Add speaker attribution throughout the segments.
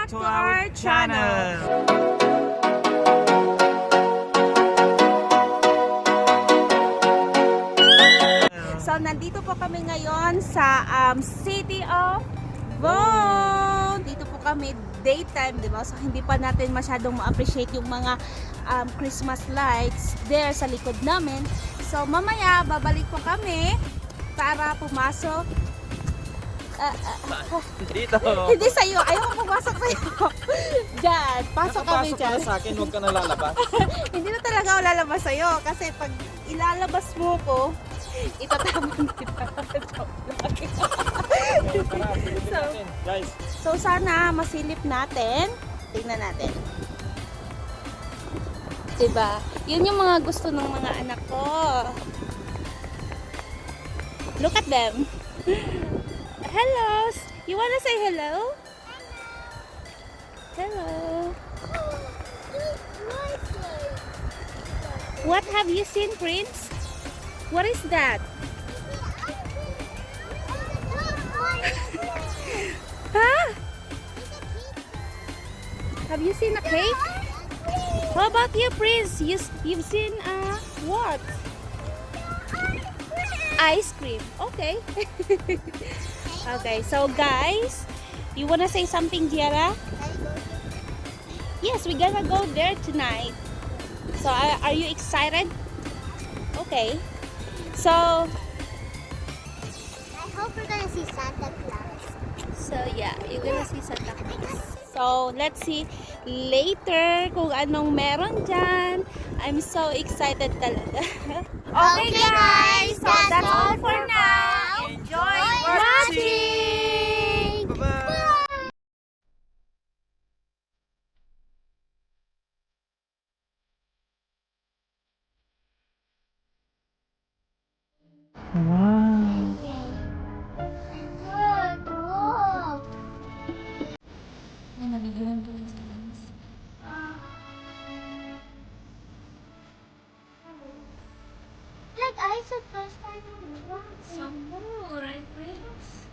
Speaker 1: back to our channel.
Speaker 2: So, nandito po kami ngayon sa City of Vaughan. Dito po kami daytime, di ba? So, hindi pa natin masyadong ma-appreciate yung mga Christmas lights there sa likod namin. So, mamaya, babalik po kami para pumasok.
Speaker 1: Dito.
Speaker 2: Hindi sa'yo. Ayaw pumasok sa'yo. Diyan. Pasok kami dyan.
Speaker 1: Sa akin, huwag ka nalalabas.
Speaker 2: Hindi na talaga ako lalabas sa'yo. Kasi pag ilalabas mo ko, itatapon kita.
Speaker 1: Guys,
Speaker 2: So sana masilip natin. Tingnan natin. Diba? Yun yung mga gusto ng mga anak ko. Look at them. Hello. You wanna say hello? Hello. What have you seen, Prince? What is that? Huh? Have you seen a cake? How about you, Prince? You've seen what? Ice cream. Okay. Okay, so guys, you wanna say something, Giara? Yes, we're gonna go there tonight. So are you excited? Okay. So
Speaker 3: I hope we're gonna see Santa Claus.
Speaker 2: So yeah, you're gonna see Santa Claus. So let's see later kung anong meron dyan. I'm so excited talaga. Okay guys, so that's all for now. Enjoy watching!
Speaker 1: bye-bye. Wow.
Speaker 3: Like I said first time.
Speaker 2: Some more, right, Prince?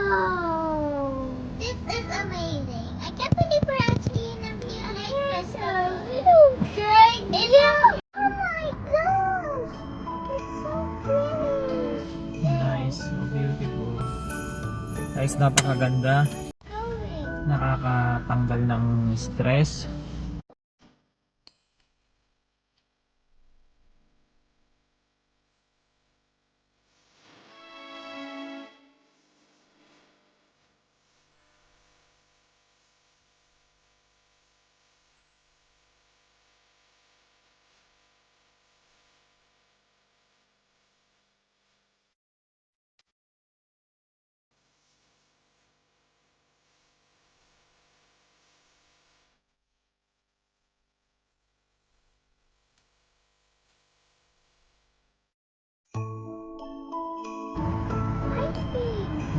Speaker 3: Wow! This is amazing. I can't believe we're actually in a Christmas. Okay. Oh my gosh! It's so pretty.
Speaker 1: Nice, so beautiful. Guys, napakaganda. Nakakatanggal ng stress.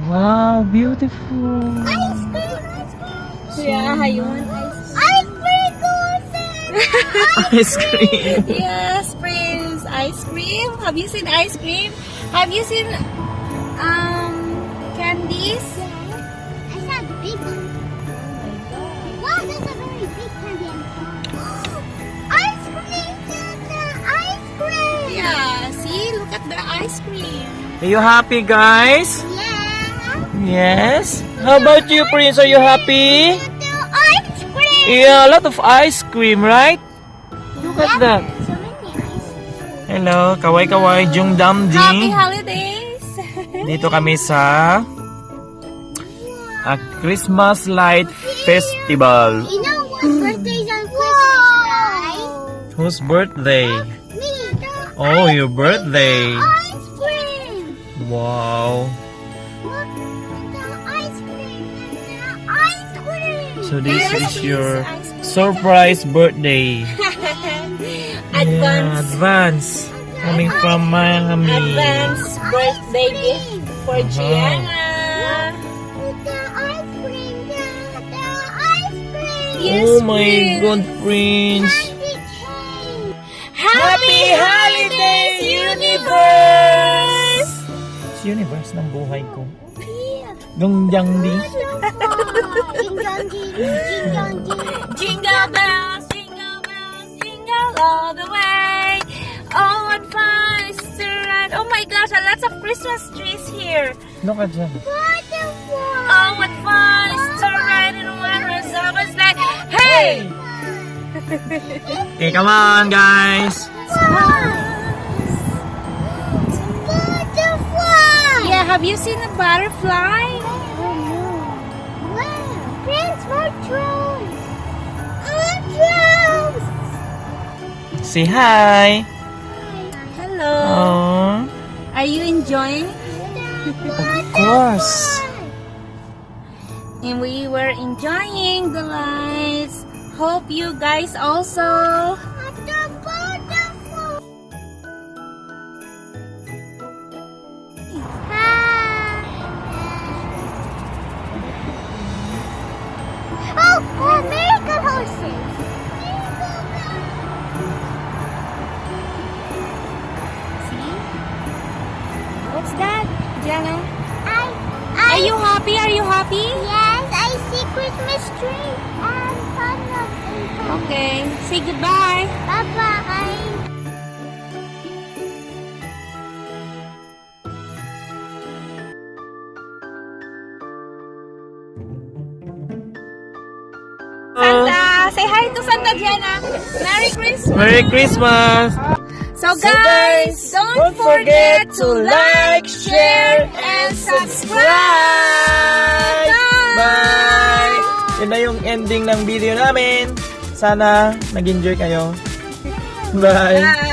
Speaker 1: Wow, beautiful.
Speaker 3: Ice cream! Ice cream!
Speaker 2: Yeah, yun.
Speaker 3: Ice cream!
Speaker 1: Ice cream.
Speaker 2: Yes, Prince. Ice cream. Have you seen ice cream? Have you seen candies?
Speaker 3: I saw the big one. Wow, that's a very big candy. Ice cream! Ice cream!
Speaker 2: Yeah, see? Look at the ice cream.
Speaker 1: Are you happy, guys?
Speaker 3: Yeah!
Speaker 1: Yes. How about you, Prince? Are you happy?
Speaker 3: Ice cream!
Speaker 1: Yeah, a lot of ice cream, right? Look at that.
Speaker 3: So many ice cream.
Speaker 1: Hello, kaway-kaway, Jung Dam
Speaker 2: Happy
Speaker 1: Ding.
Speaker 2: holidays!
Speaker 1: Dito kami sa a Christmas Light Festival.
Speaker 3: You know what birthday's on Christmas, right?
Speaker 1: Whose birthday?
Speaker 3: Me!
Speaker 1: Oh, your birthday.
Speaker 3: Ice cream!
Speaker 1: Wow.
Speaker 3: Look, the ice cream! The ice cream!
Speaker 1: So this
Speaker 2: Yes,
Speaker 1: is your
Speaker 2: ice cream.
Speaker 1: surprise birthday. Yeah,
Speaker 2: Advance.
Speaker 1: advance. Coming from mommy.
Speaker 2: Advance birthday gift for Gianna.
Speaker 3: The ice cream! The ice cream!
Speaker 2: Yes,
Speaker 1: Oh my
Speaker 2: Prince.
Speaker 1: God, Prince.
Speaker 3: Candy cane!
Speaker 2: Happy
Speaker 1: Happy Holidays, Universe! Universe ng buhay ko. Gungjangdi.
Speaker 2: Jingle bells, jingle all the way. Oh, what fun is to ride. Oh my gosh, lots of Christmas trees here.
Speaker 1: Ano ka dyan?
Speaker 2: Oh, what fun is to ride in one horse open sleigh. Hey!
Speaker 1: Okay, come on, guys.
Speaker 2: Yeah, have you seen a butterfly?
Speaker 1: Say hi.
Speaker 2: Hello.
Speaker 1: Oh,
Speaker 2: Are you enjoying?
Speaker 1: of course.
Speaker 2: And we were enjoying the lights. Hope you guys also.
Speaker 3: Oh, miracle horses!
Speaker 2: See? What's that, Jana?
Speaker 3: Are
Speaker 2: you happy? Are you happy?
Speaker 3: Yes, I see Christmas tree and fun of it.
Speaker 2: Okay. Say goodbye.
Speaker 3: Bye-bye.
Speaker 2: Santa! Say hi to Santa Jana. Merry Christmas!
Speaker 1: Merry Christmas.
Speaker 2: So guys, don't forget to like, share, and subscribe!
Speaker 1: Bye! Yun na yung ending ng video namin. Sana nag-enjoy kayo. Bye!
Speaker 2: Bye!